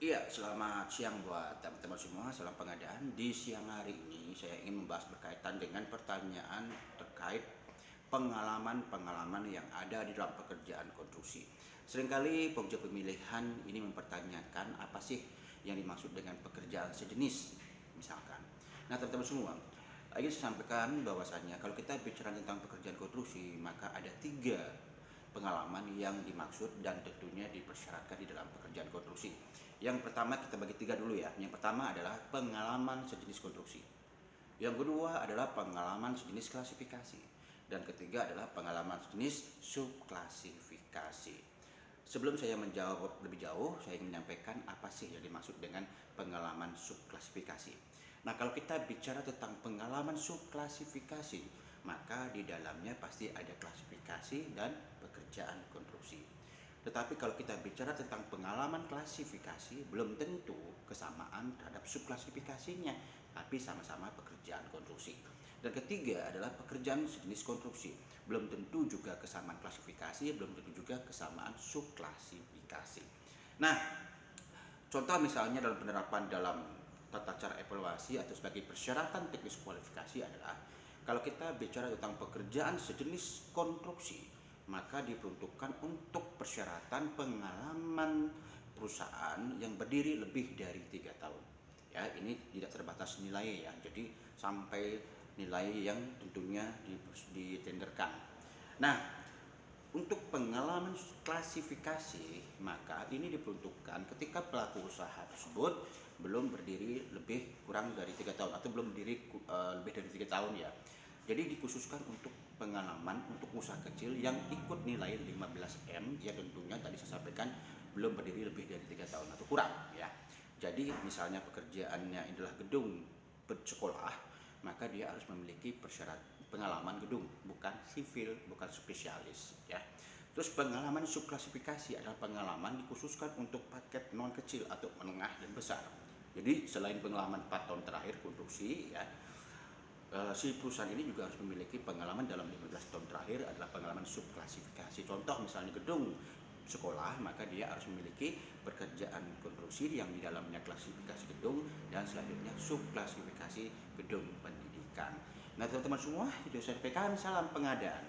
Iya, selamat siang buat teman-teman semua. Salam pengadaan. Di siang hari ini saya ingin membahas berkaitan dengan pertanyaan terkait pengalaman-pengalaman yang ada di dalam pekerjaan konstruksi. Seringkali pekerja pemilihan ini mempertanyakan apa sih yang dimaksud dengan pekerjaan sejenis, misalkan. Nah, teman-teman semua, ingin saya sampaikan bahwasannya kalau kita bicara tentang pekerjaan konstruksi, maka ada tiga pengalaman yang dimaksud dan tentunya dipersyaratkan di dalam pekerjaan konstruksi. Yang pertama kita bagi tiga dulu ya. Yang pertama adalah pengalaman sejenis konstruksi. Yang kedua adalah pengalaman sejenis klasifikasi. Dan ketiga adalah pengalaman sejenis subklasifikasi. Sebelum saya menjawab lebih jauh, saya ingin menyampaikan apa sih yang dimaksud dengan pengalaman subklasifikasi. Nah, kalau kita bicara tentang pengalaman subklasifikasi, maka di dalamnya pasti ada klasifikasi dan pekerjaan konstruksi. Tetapi kalau kita bicara tentang pengalaman klasifikasi, belum tentu kesamaan terhadap subklasifikasinya, tapi sama-sama pekerjaan konstruksi. Dan ketiga adalah pekerjaan sejenis konstruksi. Belum tentu juga kesamaan klasifikasi, belum tentu juga kesamaan subklasifikasi. Nah, contoh misalnya dalam penerapan dalam tata cara evaluasi atau sebagai persyaratan teknis kualifikasi adalah kalau kita bicara tentang pekerjaan sejenis konstruksi, maka diperuntukkan untuk persyaratan pengalaman perusahaan yang berdiri lebih dari 3 tahun. Ya, ini tidak terbatas nilai ya. Jadi sampai nilai yang tentunya ditenderkan. Nah, untuk pengalaman klasifikasi, maka ini diperuntukkan ketika pelaku usaha tersebut belum berdiri lebih kurang dari 3 tahun atau belum berdiri lebih dari 3 tahun ya. Jadi dikhususkan untuk pengalaman untuk usaha kecil yang ikut nilai 15M ya, tentunya tadi saya sampaikan belum berdiri lebih dari 3 tahun atau kurang ya. Jadi misalnya pekerjaannya adalah gedung bersekolah, maka dia harus memiliki persyarat pengalaman gedung, bukan sivil, bukan spesialis ya. Terus pengalaman subklasifikasi adalah pengalaman dikhususkan untuk paket non kecil atau menengah dan besar. Jadi selain pengalaman 4 tahun terakhir konstruksi ya, si perusahaan ini juga harus memiliki pengalaman dalam 15 tahun terakhir adalah pengalaman subklasifikasi. Contoh misalnya gedung sekolah, maka dia harus memiliki pekerjaan konstruksi yang di dalamnya klasifikasi gedung dan selanjutnya subklasifikasi gedung pendidikan. Nah, teman-teman semua, itu saya sampaikan, salam pengadaan.